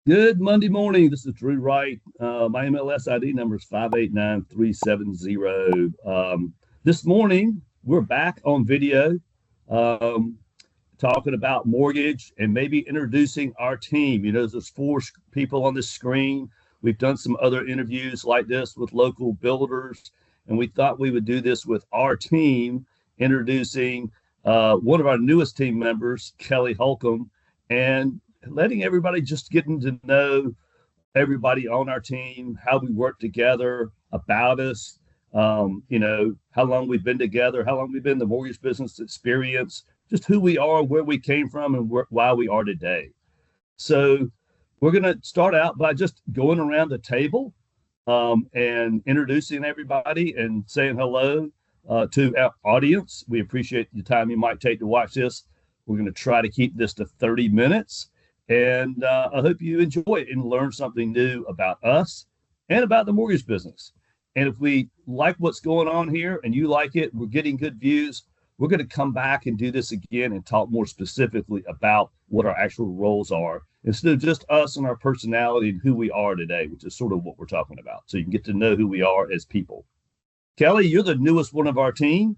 Good Monday morning. This is Drew Wright. My MLS ID number is 589370. This morning, we're back on video um, talking about mortgage and maybe introducing our team. There's four people on this screen. We've done some other interviews like this with local builders, and we thought we would do this with our team, introducing one of our newest team members, Kelli Holcombe, and letting everybody just getting to know everybody on our team, how we work together, about us, how long we've been together, how long we've been in the mortgage business experience, just who we are, where we came from, and why we are today. So we're going to start out by just going around the table and introducing everybody and saying hello to our audience. We appreciate the time you might take to watch this. We're going to try to keep this to 30 minutes. And I hope you enjoy it and learn something new about us and about the mortgage business. And if we like what's going on here and you like it, we're getting good views, we're going to come back and do this again and talk more specifically about what our actual roles are instead of just us and our personality and who we are today, which is sort of what we're talking about. So you can get to know who we are as people. Kelli, you're the newest one of our team.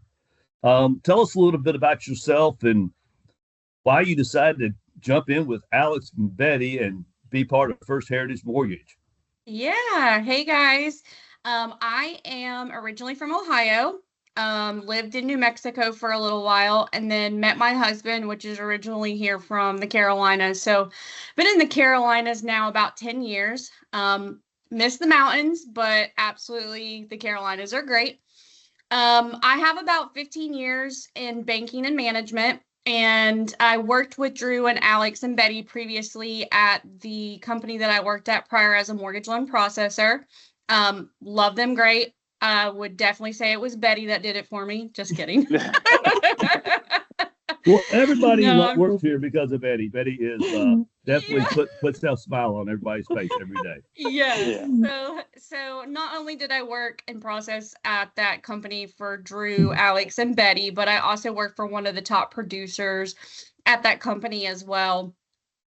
Tell us a little bit about yourself and why you decided to jump in with Alex and Betty and be part of First Heritage Mortgage. Yeah. Hey, guys. I am originally from Ohio, lived in New Mexico for a little while, and then met my husband, which is originally here from the Carolinas. So been in the Carolinas now about 10 years. Miss the mountains, but absolutely the Carolinas are great. I have about 15 years in banking and management. And I worked with Drew and Alex and Betty previously at the company that I worked at prior as a mortgage loan processor. Love them great. I would definitely say it was Betty that did it for me. Just kidding. Well, everybody No, works here because of Betty. Betty is definitely yeah. puts that smile on everybody's face every day. Yes. Yeah. So not only did I work in process at that company for Drew, Alex, and Betty, but I also worked for one of the top producers at that company as well.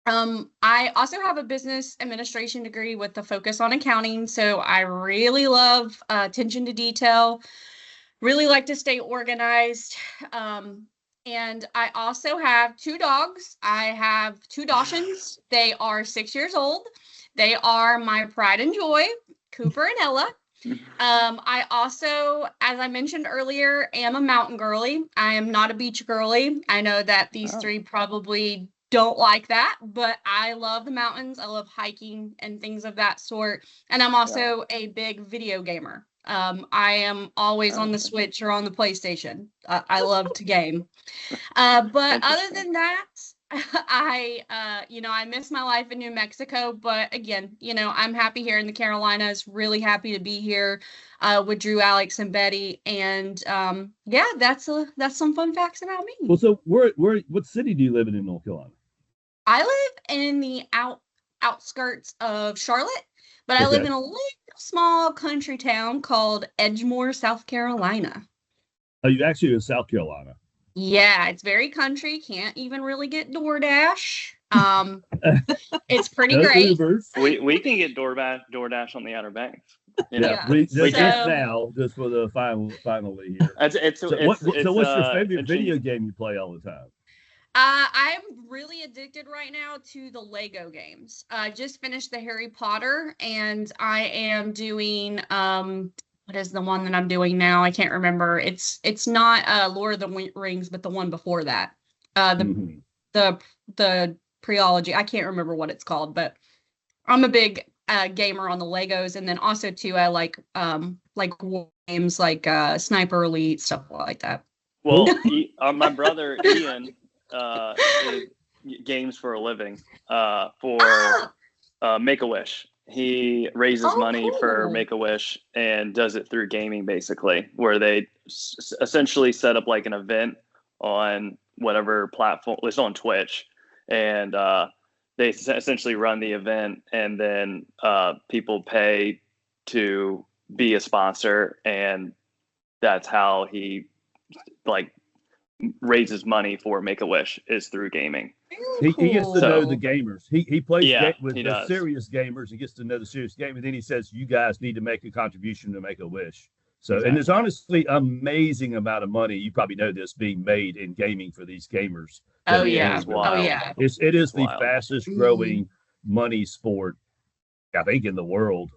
I also have a business administration degree with a focus on accounting, so I really love attention to detail, really like to stay organized. And I also have two dogs. I have two Dachshunds. They are 6 years old. They are my pride and joy, Cooper and Ella. I also, as I mentioned earlier, am a mountain girly. I am not a beach girly. I know that these Oh, three probably don't like that, but I love the mountains. I love hiking and things of that sort. And I'm yeah. also a big video gamer. I am always on the Okay. Switch or on the PlayStation. I love to game. But other Interesting. than that, I miss my life in New Mexico, but again, I'm happy here in the Carolinas, really happy to be here, with Drew, Alex, and Betty. And, yeah, that's some fun facts about me. Well, so what city do you live in North Carolina? I live in the outskirts of Charlotte, but I live Okay. in a little small country town called Edgemoor, South Carolina. Oh, you actually in South Carolina. Yeah, it's very country. Can't even really get DoorDash. It's pretty No great. Ubers. We can get DoorDash on the Outer Banks. You Yeah, know, Yeah. we we just can. So, now, just for the finally here. It's So it's so it's what's your favorite video interesting. game you play all the time? I'm really addicted right now to the Lego games. I just finished the Harry Potter, and I am doing what is the one that I'm doing now? I can't remember. It's not Lord of the Rings, but the one before that. The Mm-hmm. the the preology. I can't remember what it's called, but I'm a big gamer on the Legos, and then also too I like war games like Sniper Elite, stuff like that. Cool. Well, my brother Ian is games for a living for Oh, Make a Wish. He raises oh, money for cool. Make a Wish and does it through gaming, basically, where they essentially set up like an event on whatever platform. It's on Twitch, and they essentially run the event, and then people pay to be a sponsor, and that's how he like raises money for Make-A-Wish is through gaming. He gets to know the So- gamers. He plays with he the does. serious gamers. He gets to know the serious gamers. Then he says, "You guys need to make a contribution to Make-A-Wish." So, Exactly. and there's honestly amazing amount of money. You probably know this being made in gaming for these gamers. Oh that yeah. It's wild. Oh yeah. it is the Wild. fastest growing money sport, I think, in the world,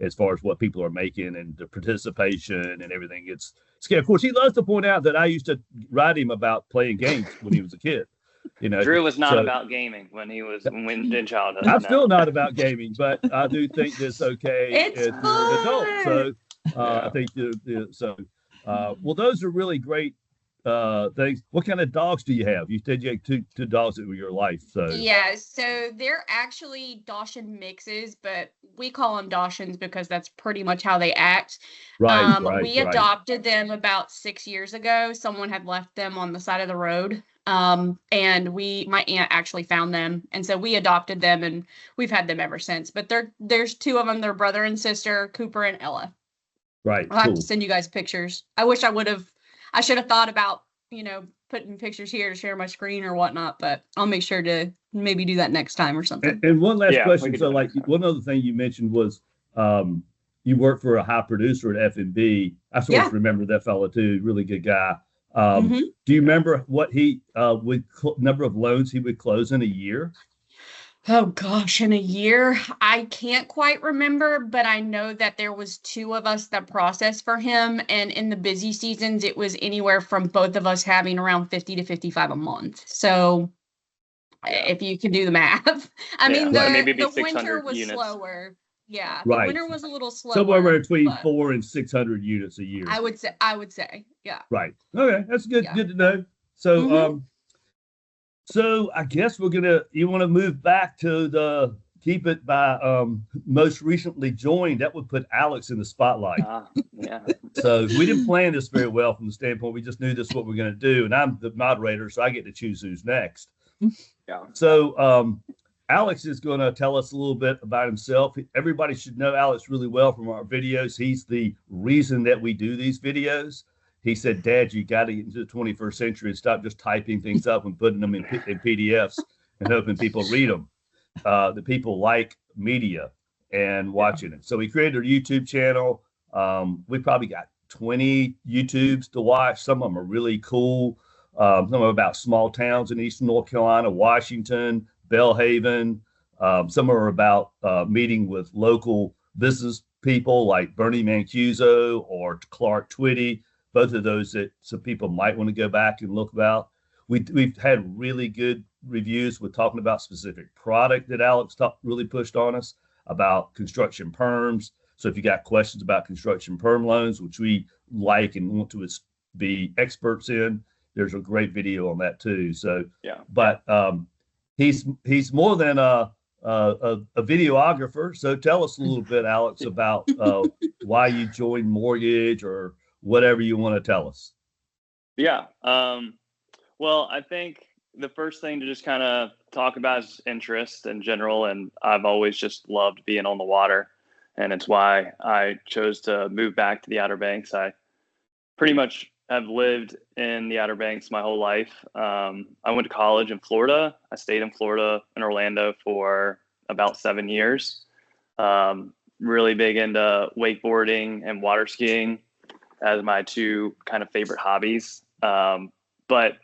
as far as what people are making and the participation and everything. It's scary. Of course, he loves to point out that I used to write him about playing games when he was a kid. Drew was not about gaming when in childhood. I'm still not about gaming, but I do think it's okay It's if you're an adult. So Yeah. I think well, those are really great things. What kind of dogs do you have? You said you had two dogs that were your life. So Yeah, so they're actually Dachshund mixes, but we call them Dachshunds because that's pretty much how they act. right. We adopted them about 6 years ago. Someone had left them on the side of the road. And my aunt actually found them. And so we adopted them and we've had them ever since. But there's two of them, they're brother and sister, Cooper and Ella. Right. I'll have to send you guys pictures. I wish I should have thought about, putting pictures here to share my screen or whatnot, but I'll make sure to maybe do that next time or something. And one last Yeah, we question. could So, do like, that. one other thing you mentioned was you work for a high producer at F&B. I sort of remember that fellow too. Really good guy. Mhm. Do you remember what he number of loans he would close in a year? Oh gosh, in a year, I can't quite remember, but I know that there was two of us that processed for him, and in the busy seasons, it was anywhere from both of us having around 50 to 55 a month. So if you can do the math, I mean, Right. Maybe it'd be the winter 600 was units. slower. Yeah, Right. the winter was a little slower. Somewhere between but 400 and 600 units a year. I would say, yeah. Right. Okay, that's good. Yeah. Good to know. So, Mhm. so I guess you want to move back to the keep it by most recently joined. That would put Alex in the spotlight. Yeah. So we didn't plan this very well from the standpoint. We just knew this is what we're going to do, and I'm the moderator, so I get to choose who's next. Yeah. So Alex is going to tell us a little bit about himself. Everybody should know Alex really well from our videos. He's the reason that we do these videos. He said, "Dad, you got to get into the 21st century and stop just typing things up and putting them in PDFs and hoping people read them. The people like media and watching it." So we created a YouTube channel. We probably got 20 YouTubes to watch. Some of them are really cool. Some are about small towns in Eastern North Carolina, Washington, Belhaven. Some are about meeting with local business people like Bernie Mancuso or Clark Twitty. Both of those that some people might want to go back and look about. We've had really good reviews with talking about specific product that Alex really pushed on us about construction perms. So if you got questions about construction perm loans, which we like and want to be experts in, there's a great video on that too. So Yeah. But he's more than a videographer. So tell us a little bit, Alex, about why you joined Mortgage or whatever you want to tell us. Yeah. Well, I think the first thing to just kind of talk about is interest in general. And I've always just loved being on the water. And it's why I chose to move back to the Outer Banks. I pretty much have lived in the Outer Banks my whole life. I went to college in Florida. I stayed in Florida in Orlando for about 7 years. Really big into wakeboarding and water skiing as my two kind of favorite hobbies. But,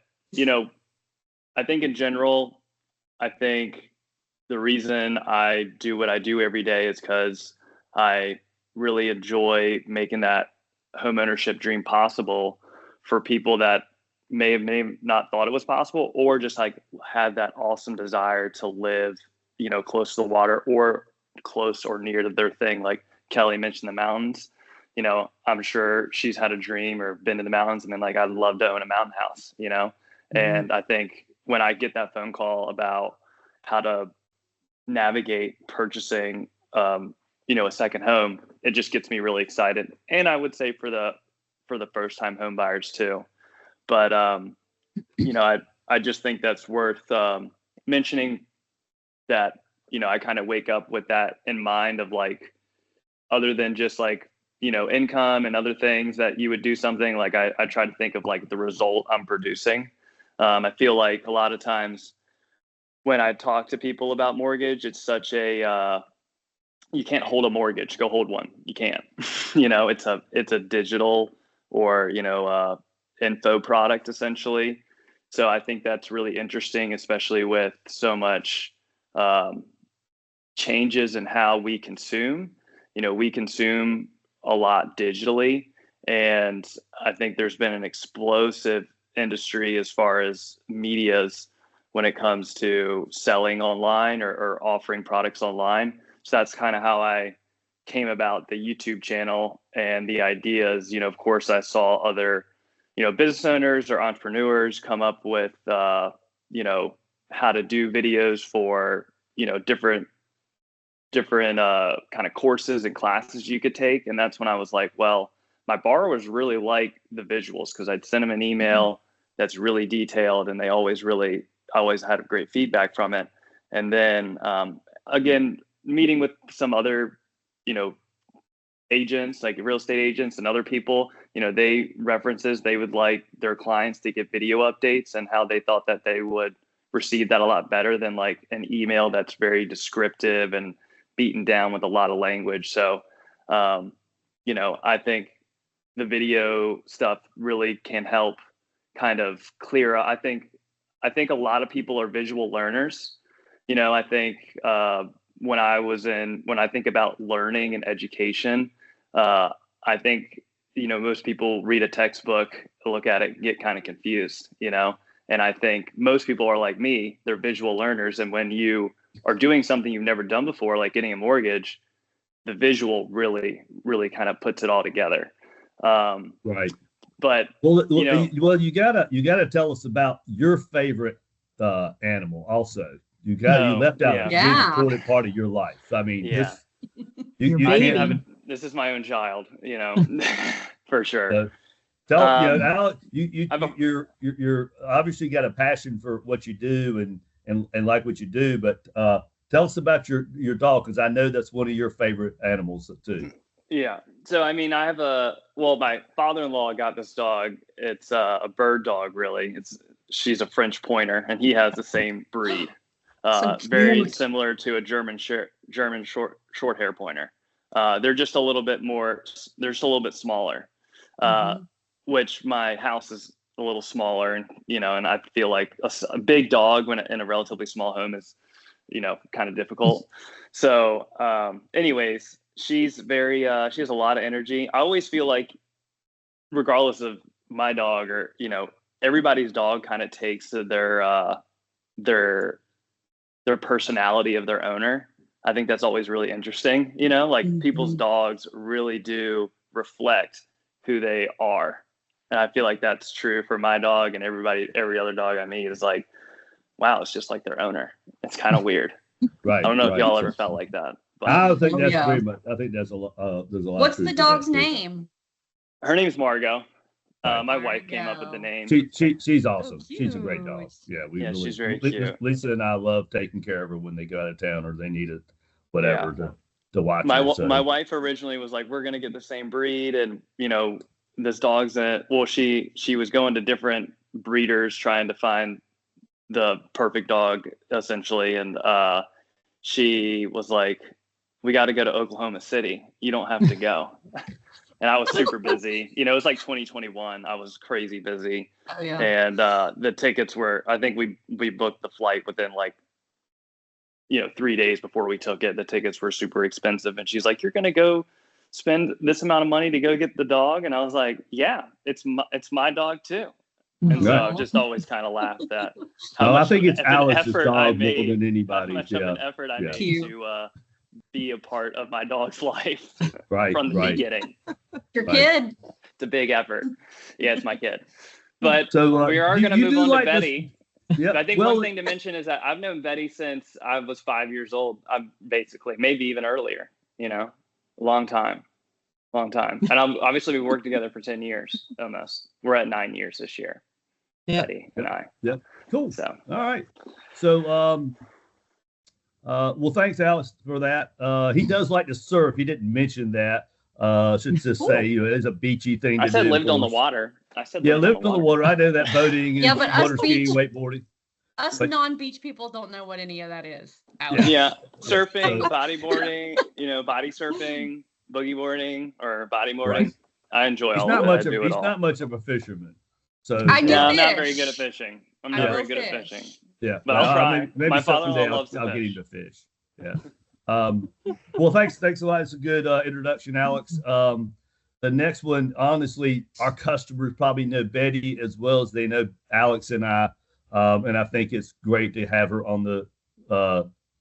I think in general, I think the reason I do what I do every day is because I really enjoy making that homeownership dream possible for people that may have not thought it was possible, or just like had that awesome desire to live, close to the water or close or near to their thing. Like Kelli mentioned the mountains. I'm sure she's had a dream or been to the mountains and been like, I'd love to own a mountain house, Mm-hmm. And I think when I get that phone call about how to navigate purchasing, a second home, it just gets me really excited. And I would say for the first time home buyers too. But, I just think that's worth mentioning that, I kind of wake up with that in mind of like, other than just like income and other things that you would do something like I try to think of like the result I'm producing. I feel like a lot of times when I talk to people about mortgage, it's such a, you can't hold a mortgage, go hold one. You can't, it's a digital or, info product essentially. So I think that's really interesting, especially with so much changes in how we consume. We consume a lot digitally, and I think there's been an explosive industry as far as medias when it comes to selling online or offering products online. So that's kind of how I came about the YouTube channel and the ideas. Of course, I saw other, business owners or entrepreneurs come up with, how to do videos for, different kind of courses and classes you could take. And that's when I was like, well, my borrowers really like the visuals because I'd send them an email that's really detailed and they always had great feedback from it. And then again, meeting with some other, agents, like real estate agents and other people, they would like their clients to get video updates and how they thought that they would receive that a lot better than like an email that's very descriptive and beaten down with a lot of language. So, I think the video stuff really can help kind of clear up. I think a lot of people are visual learners. I think when I think about learning and education, I think, most people read a textbook, look at it, get kind of confused, and I think most people are like me, they're visual learners. And when you are doing something you've never done before, like getting a mortgage, the visual really, really kind of puts it all together. Right. But you gotta tell us about your favorite animal. Also, you left out a big important part of your life. I mean, this is my own child, for sure. Tell Alex, you're obviously got a passion for what you do and like what you do, but tell us about your dog, because I know that's one of your favorite animals too. Yeah. So, I mean, my father-in-law got this dog. It's a bird dog, really. She's a French pointer, and he has the same breed. Very similar to a German short hair pointer. They're just a little bit smaller, which my house is a little smaller, and I feel like a big dog when in a relatively small home is, kind of difficult. So, anyways, she's very, she has a lot of energy. I always feel like regardless of my dog or, everybody's dog kind of takes their personality of their owner. I think that's always really interesting, people's dogs really do reflect who they are. And I feel like that's true for my dog, and every other dog I meet is like, wow, it's just like their owner. It's kind of weird. Right. I don't know if y'all ever felt like that. But I think that's pretty much. I think there's a lot. There's a lot. What's the dog's name? Her name's Margot. My wife came up with the name. She's awesome. So she's a great dog. Yeah, she's very cute. Lisa and I love taking care of her when they go out of town or they need it, whatever to watch. My wife originally was like, we're gonna get the same breed, and this dog's she was going to different breeders trying to find the perfect dog essentially, and she was like, we got to go to Oklahoma City. You don't have to go. And I was super busy. It was like 2021. I was crazy busy. Oh, yeah. And the tickets were, I think we booked the flight within 3 days before we took it. The tickets were super expensive. And she's like, you're going to go spend this amount of money to go get the dog? And I was like, yeah, it's my dog too. And so I just always kind of laughed at how much I think it's Alex's dog more than How anybody's. much of an effort I made to be a part of my dog's life from the beginning. Your kid. It's a big effort. Yeah, it's my kid. But we are going to move on to Betty. Yeah. I think one thing to mention is that I've known Betty since I was 5 years old. I'm basically, maybe even earlier, long time. And obviously we worked together for 10 years almost. We're at 9 years this year. Yeah. Betty and I. Yeah. Cool. So, all right. So, well, thanks, Alex, for that. He does like to surf. He didn't mention that. Should just say, it's a beachy thing to do. I said lived on the water. Lived on the water. I know that boating and but water skiing, wakeboarding. Us non-beach people don't know what any of that is. Yeah, surfing, bodyboarding, body surfing, boogie boarding, or bodyboarding. Right. I enjoy all of it. He's not much of a fisherman. So I'm not very good at fishing. I'm not very good at fishing. Yeah, but I'll try. Maybe my father-in-law loves to fish. I'll get him to fish. Yeah. Well, thanks a lot. It's a good introduction, Alex. The next one, honestly, our customers probably know Betty as well as they know Alex and I. And I think it's great to have her on the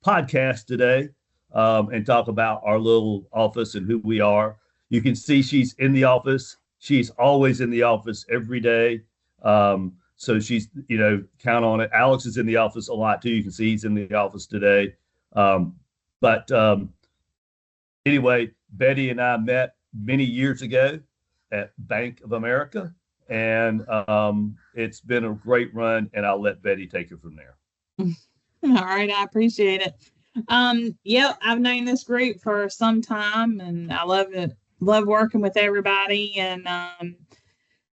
podcast today and talk about our little office and who we are. You can see she's in the office. She's always in the office every day. So she's, count on it. Alex is in the office a lot too. You can see he's in the office today. But anyway, Betty and I met many years ago at Bank of America. And it's been a great run, and I'll let Betty take it from there. All right, I appreciate it. I've known this group for some time, and I love working with everybody.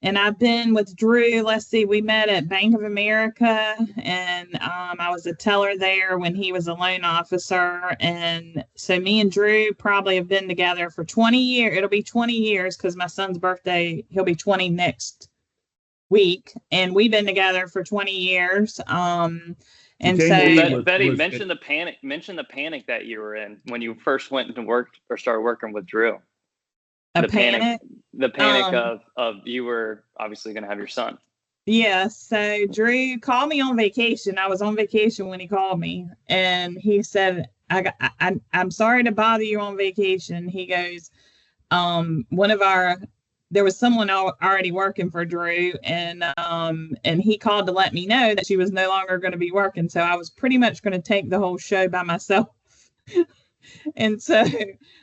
And I've been with Drew. Let's see, we met at Bank of America, and I was a teller there when he was a loan officer. And so me and Drew probably have been together for 20 years. It'll be 20 years because my son's birthday, he'll be 20 next week. And we've been together for 20 years. And so Betty, mention the panic that you were in when you first went to work or started working with Drew. The panic of you were obviously going to have your son. Yeah. So Drew called me on vacation. I was on vacation when he called me, and he said, I'm sorry to bother you on vacation. He goes, there was someone already working for Drew, and he called to let me know that she was no longer going to be working. So I was pretty much going to take the whole show by myself. And so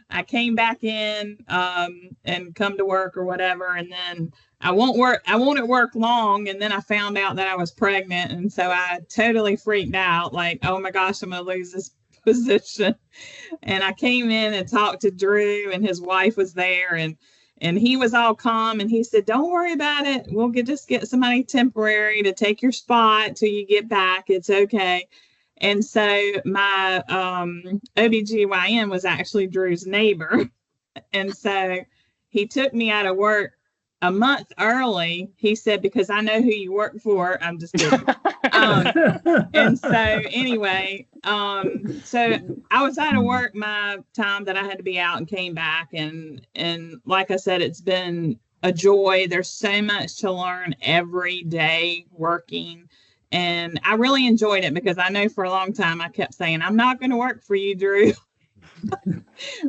I came back in and come to work or whatever. And then I won't work long. And then I found out that I was pregnant. And so I totally freaked out, like, oh my gosh, I'm going to lose this position. And I came in and talked to Drew, and his wife was there, and he was all calm, and he said, don't worry about it. We'll just get somebody temporary to take your spot till you get back. It's okay. And so my OBGYN was actually Drew's neighbor. And so he took me out of work a month early. He said, because I know who you work for. I'm just kidding. And so anyway, so I was out of work my time that I had to be out, and came back. And like I said, it's been a joy. There's so much to learn every day working. And I really enjoyed it, because I know for a long time I kept saying, I'm not going to work for you, Drew.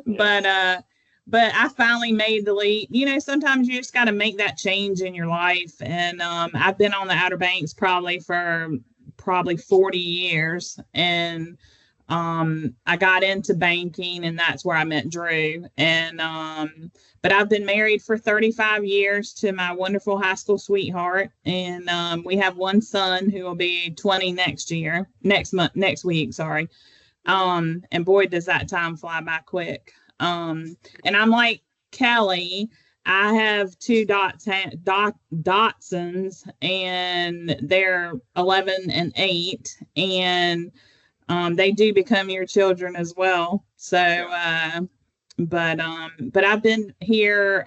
But I finally made the leap. Sometimes you just got to make that change in your life. And I've been on the Outer Banks probably 40 years. And I got into banking, and that's where I met Drew. And but I've been married for 35 years to my wonderful high school sweetheart. And we have one son who will be 20 next week. Sorry. And boy, does that time fly by quick. And I'm like Kelli. I have two Dachshunds, and they're 11 and 8, and they do become your children as well. So, but I've been here,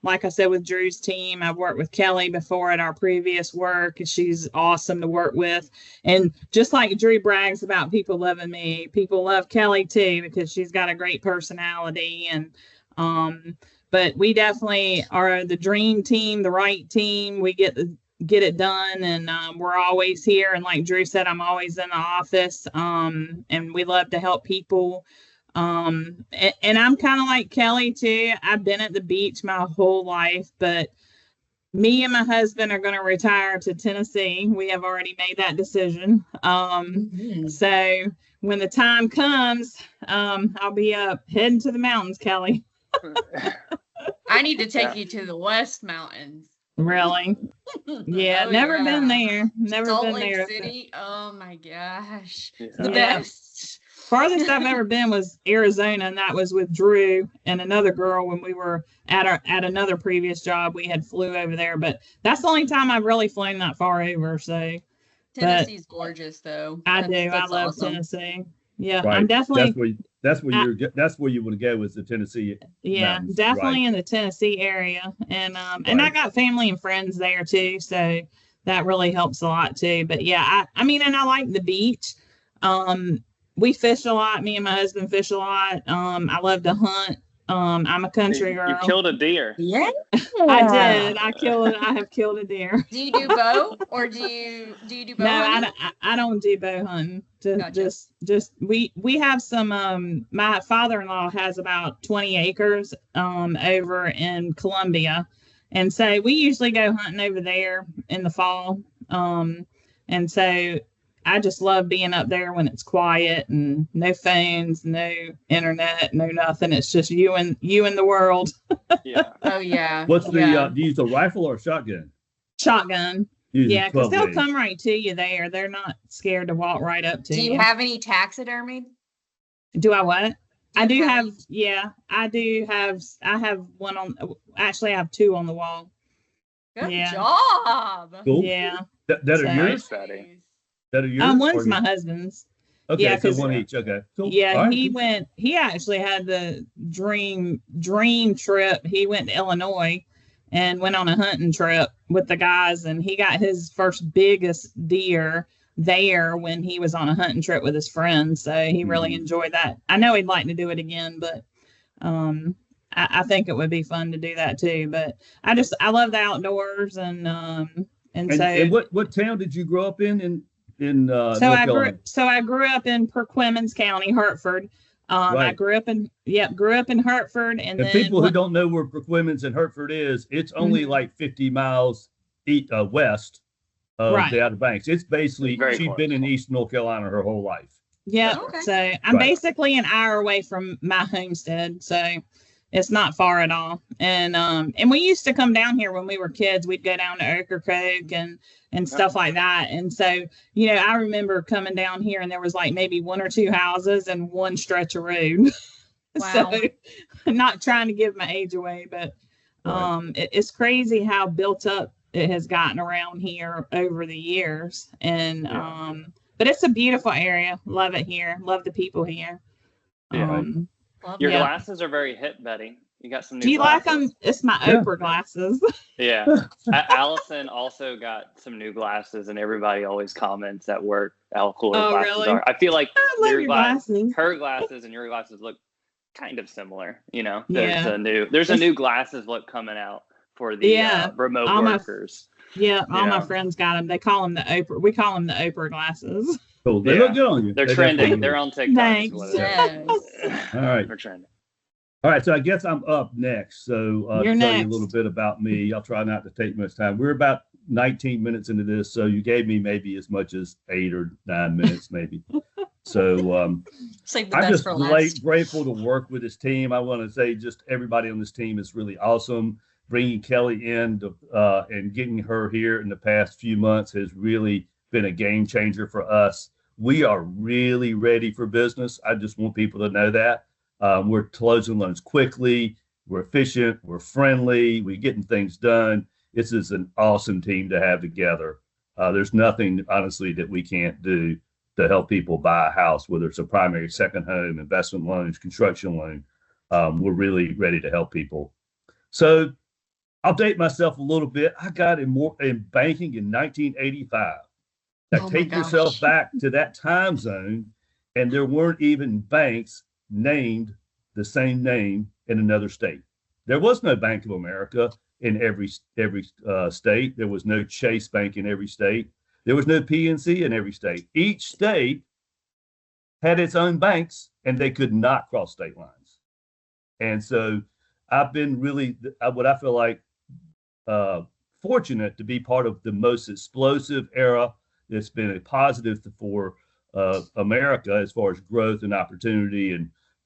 like I said, with Drew's team. I've worked with Kelli before at our previous work, and she's awesome to work with. And just like Drew brags about people loving me, people love Kelli too, because she's got a great personality. And, but we definitely are the dream team, the right team. We get it done, and we're always here. And like Drew said, I'm always in the office, and we love to help people. And I'm kind of like Kelli too. I've been at the beach my whole life, but me and my husband are going to retire to Tennessee. We have already made that decision. So when the time comes, I'll be up heading to the mountains, Kelli. I need to take you to the West Mountains. Really? Yeah, never been there. Never Salt been Lake there. City. Oh my gosh. Yeah. The best. farthest I've ever been was Arizona, and that was with Drew and another girl when we were at another previous job. We had flew over there, but that's the only time I've really flown that far over. So Tennessee's gorgeous, though. I love awesome. Tennessee. Yeah, Right. I'm definitely. That's where you want to go, is the Tennessee. Yeah, mountains. definitely Right. in the Tennessee area, and I got family and friends there too, so that really helps a lot too. But yeah, I mean, and I like the beach. We fish a lot. Me and my husband fish a lot. I love to hunt. I'm a country girl. You killed a deer. Yeah. I did. I have killed a deer. Do you do bow, or do you do bow? No, I don't do bow hunting. Gotcha. Just we have some. My father-in-law has about 20 acres over in Columbia, and so we usually go hunting over there in the fall. And so I just love being up there when it's quiet and no phones, no internet, no nothing. It's just you and the world. Yeah. Oh yeah. What's the? Yeah. Do you use a rifle or a shotgun? Shotgun. Use a Yeah, because 12 they'll gauge. come right to you there. They're not scared to walk right up to Do you. you have any taxidermy? Do I what? I do you have, have- yeah, I do have, I have one on, actually I have two on the wall. Good Yeah. job. Cool. Yeah. That are So- yours. Nice, Betty. That are yours. One's or my you- husband's. Okay, yeah, so 'cause- one each. Okay. Cool. Yeah, All right. he actually had the dream trip. He went to Illinois and went on a hunting trip with the guys, and he got his first biggest deer there when he was on a hunting trip with his friends. So he really Mhm. enjoyed that. I know he'd like to do it again, but I think it would be fun to do that too. But I love the outdoors, and And what town did you grow up in North so Carolina? I grew up in Perquimans County, Hartford. I Right. grew up in Hartford, and And then people who don't know where Perquimans and Hertford is, it's only Mhm. like 50 miles west of Right. the Outer Banks. It's basically, Very she's close. been in East North Carolina her whole life. yeah, Okay. so I'm Right. basically an hour away from my homestead, so it's not far at all. And we used to come down here when we were kids. We'd go down to Ocracoke and stuff like that. And so, I remember coming down here, and there was like maybe one or two houses and one stretch of road. Wow. So, not trying to give my age away, but Right. it's crazy how built up it has gotten around here over the years. And Yeah. but it's a beautiful area. Love it here. Love the people here. Yeah. Love Your that. Yeah. glasses are very hip, Betty. You got some new Do you like glasses. them? It's my Yeah. Oprah glasses. Yeah. Allison also got some new glasses, and everybody always comments at work how cool her Oh, glasses really? are. I feel like I love your glasses. her glasses and your glasses look kind of similar. There's Yeah. a new glasses look coming out for the Yeah. remote All my- workers. Yeah, all my Yeah. friends got them. They call them the Oprah. We call them the Oprah glasses. Cool. They Yeah. look good on you. They're They trending. definitely They're do. on TikTok. Thanks. Is what it Yes. All right. They're trending. All right. So I guess I'm up next. So You're to tell you a next. little bit about me, I'll try not to take much time. We're about 19 minutes into this. So you gave me maybe as much as 8 or 9 minutes, maybe. So Save the I'm best just for last. grateful to work with this team. I want to say just everybody on this team is really awesome. Bringing Kelli in and getting her here in the past few months has really been a game changer for us. We are really ready for business. I just want people to know that. We're closing loans quickly. We're efficient. We're friendly. We're getting things done. This is an awesome team to have together. There's nothing, honestly, that we can't do to help people buy a house, whether it's a primary, second home, investment loans, construction loan. We're really ready to help people. So I'll date myself a little bit. I got in banking in 1985. Now Oh my take gosh. yourself back to that time zone, and there weren't even banks named the same name in another state. There was no Bank of America in every state. There was no Chase Bank in every state. There was no PNC in every state. Each state had its own banks, and they could not cross state lines. And so I've been really what I feel like fortunate to be part of the most explosive era that's been a positive for America as far as growth and opportunity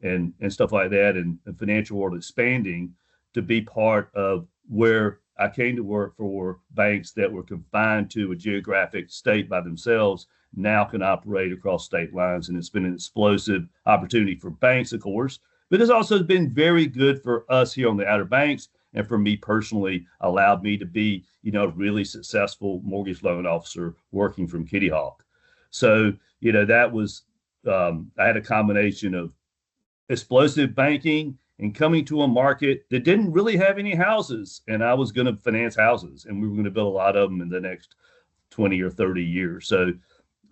and stuff like that, and financial world expanding, to be part of where I came to work for banks that were confined to a geographic state by themselves now can operate across state lines. And it's been an explosive opportunity for banks, of course, but it's also been very good for us here on the Outer Banks. And for me personally, allowed me to be, a really successful mortgage loan officer working from Kitty Hawk. So, that was, I had a combination of explosive banking and coming to a market that didn't really have any houses. And I was going to finance houses, and we were going to build a lot of them in the next 20 or 30 years. So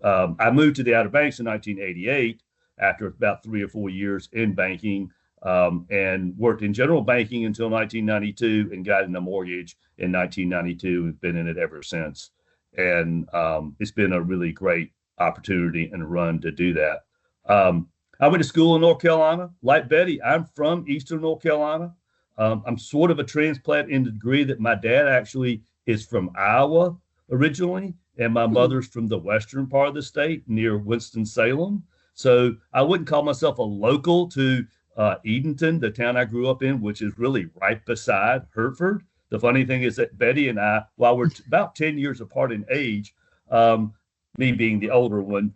I moved to the Outer Banks in 1988 after about 3 or 4 years in banking, and worked in general banking until 1992 and got in a mortgage in 1992 and been in it ever since. And it's been a really great opportunity and run to do that. I went to school in North Carolina. Like Betty, I'm from Eastern North Carolina. I'm sort of a transplant in the degree that my dad actually is from Iowa originally, and my mother's from the western part of the state near Winston-Salem. So I wouldn't call myself a local to Edenton, the town I grew up in, which is really right beside Hertford. The funny thing is that Betty and I, while we're about 10 years apart in age, me being the older one,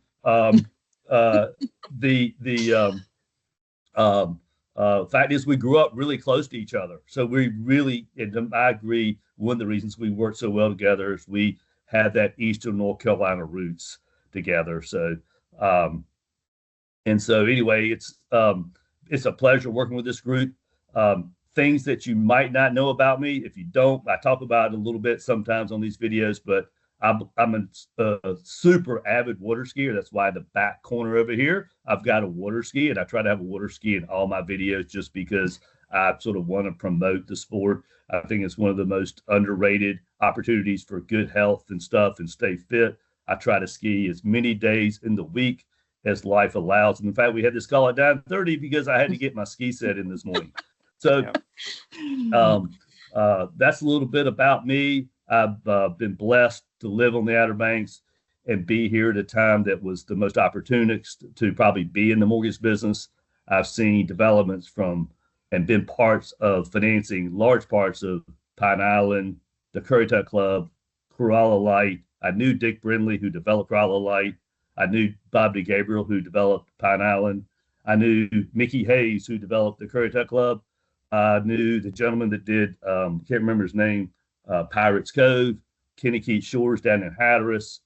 fact is we grew up really close to each other. So we really, and I agree, one of the reasons we worked so well together is we had that Eastern North Carolina roots together. So, and so anyway, it's a pleasure working with this group. Things that you might not know about me, if you don't, I talk about it a little bit sometimes on these videos, but I'm a super avid water skier. That's why the back corner over here, I've got a water ski, and I try to have a water ski in all my videos just because I sort of want to promote the sport. I think it's one of the most underrated opportunities for good health and stuff and stay fit. I try to ski as many days in the week as life allows. And in fact, we had this call at 9:30 because I had to get my ski set in this morning. So that's a little bit about me. I've been blessed to live on the Outer Banks and be here at a time that was the most opportunist to probably be in the mortgage business. I've seen developments from and been parts of financing large parts of Pine Island, the Currituck Club, Corolla Light. I knew Dick Brindley, who developed Corolla Light. I knew Bob DeGabriel, who developed Pine Island. I knew Mickey Hayes, who developed the Currituck Club. I knew the gentleman that did, can't remember his name, Pirates Cove, Kennekeet Shores down in Hatteras,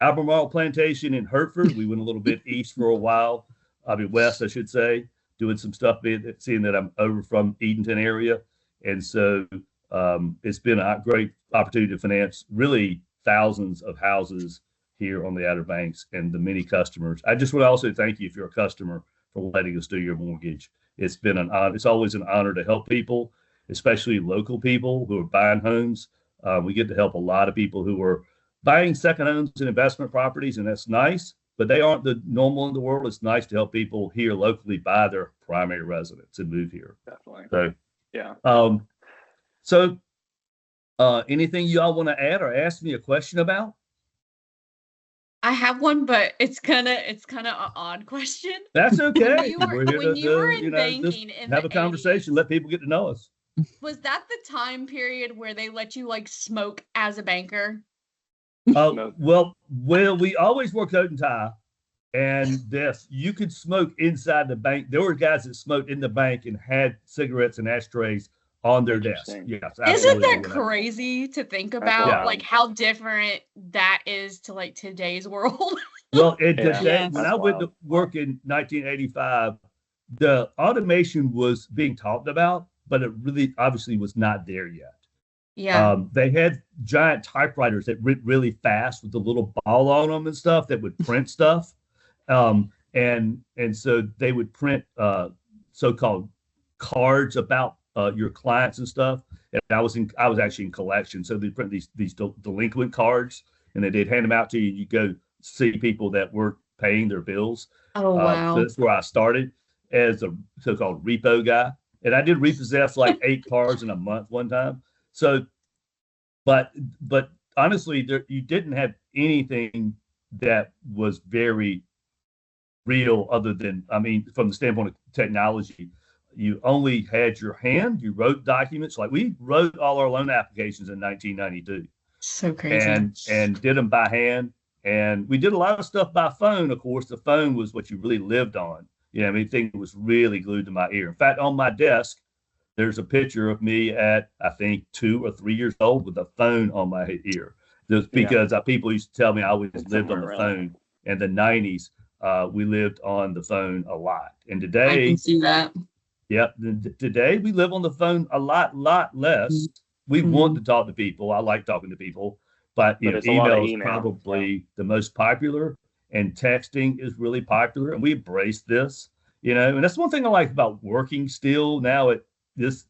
Albemarle Plantation in Hertford. We went a little bit east for a while, west, I should say, doing some stuff, seeing that I'm over from Edenton area. And so it's been a great opportunity to finance really thousands of houses here on the Outer Banks and the many customers. I just want to also thank you if you're a customer for letting us do your mortgage. It's been an honor. It's always an honor to help people, especially local people who are buying homes. We get to help a lot of people who are buying second homes and investment properties, and that's nice, but they aren't the normal in the world. It's nice to help people here locally buy their primary residence and move here. Definitely. So, yeah. Anything you all want to add or ask me a question about? I have one, but it's kind of an odd question. That's okay. When you were in banking in have a conversation, 80s, let people get to know us. was that the time period where they let you like smoke as a banker? Well, we always wore coat and tie, and yes, you could smoke inside the bank. There were guys that smoked in the bank and had cigarettes and ashtrays on their desk. Yes, isn't that crazy to think about? Yeah. Like how different that is to like today's world. Well, Yeah. when I went to work in 1985, the automation was being talked about, but it really obviously was not there yet. Yeah. They had giant typewriters that went really fast with the little ball on them and stuff that would print stuff. And so they would print so-called cards about your clients and stuff. And I was actually in collection. So they print these delinquent cards, and then they'd hand them out to you. You go see people that weren't paying their bills. Oh, wow. So that's where I started as a so-called repo guy. And I did repossess like 8 cars in a month one time. So, but honestly, you didn't have anything that was very real other than, from the standpoint of technology, you only had your hand. You wrote documents. Like we wrote all our loan applications in 1992. So crazy. And did them by hand. And we did a lot of stuff by phone. Of course, the phone was what you really lived on. You know, everything was really glued to my ear. In fact, on my desk, there's a picture of me at, I think, 2 or 3 years old with a phone on my ear. Just because people used to tell me I always lived on the phone. In the 90s, we lived on the phone a lot. And today, I can see that. Yep. Today, we live on the phone a lot less. We want to talk to people. I like talking to people. But email is probably the most popular, and texting is really popular. And we embrace this, and that's one thing I like about working still now at this,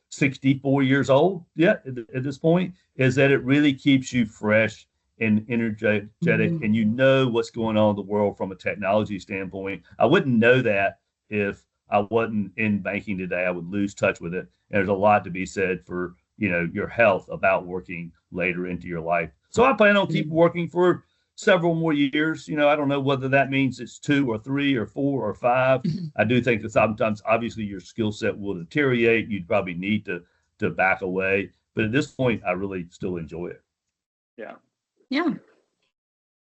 64 years old. Yeah, at this point, is that it really keeps you fresh and energetic, and you know what's going on in the world from a technology standpoint. I wouldn't know that if I wasn't in banking today. I would lose touch with it. And there's a lot to be said for your health about working later into your life. So I plan on keep working for several more years. I don't know whether that means it's 2 or 3 or 4 or 5. I do think that sometimes, obviously, your skill set will deteriorate. You'd probably need to back away. But at this point, I really still enjoy it. Yeah.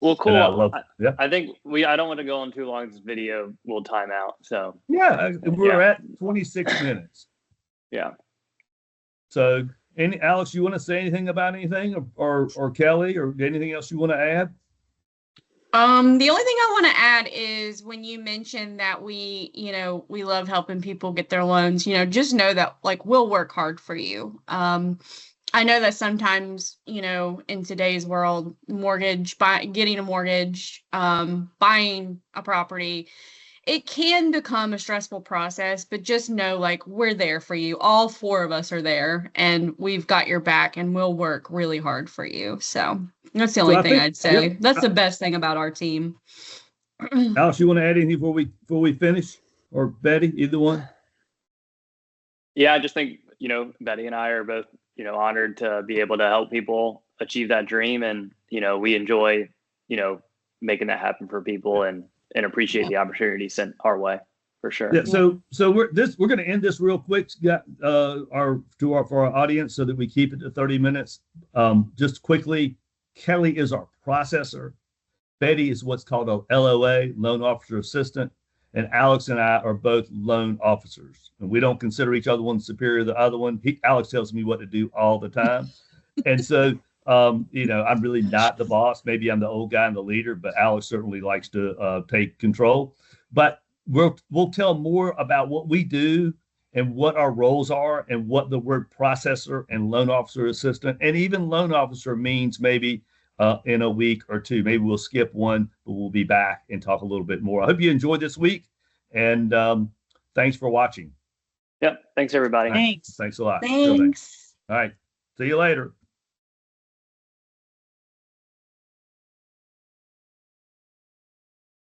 Well, cool. I think I don't want to go on too long. This video will time out. So we're at 26 minutes. Yeah. So, Alex, you want to say anything about anything, or Kelli, or anything else you want to add? The only thing I want to add is when you mentioned that we love helping people get their loans, just know that we'll work hard for you. I know that sometimes, in today's world, getting a mortgage, buying a property, it can become a stressful process, but just know, we're there for you. All 4 of us are there, and we've got your back, and we'll work really hard for you. So that's the only thing I'd say. That's the best thing about our team. Alex, you want to add anything before we finish? Or Betty, either one? Yeah, I just think, Betty and I are both, honored to be able to help people achieve that dream. And, we enjoy, making that happen for people and appreciate the opportunity sent our way for sure. Yeah. So we're going to end this real quick. For our audience, so that we keep it to 30 minutes. Just quickly, Kelli is our processor. Betty is what's called a LOA, loan officer assistant. And Alex and I are both loan officers, and we don't consider each other one superior to the other one. Alex tells me what to do all the time. And so, I'm really not the boss. Maybe I'm the old guy and the leader, but Alex certainly likes to take control. But we'll tell more about what we do and what our roles are and what the word processor and loan officer assistant and even loan officer means maybe in a week or 2. Maybe we'll skip one, but we'll be back and talk a little bit more. I hope you enjoyed this week, and thanks for watching. Yep. Thanks, everybody. Thanks. Thanks a lot. Thanks. All right. See you later.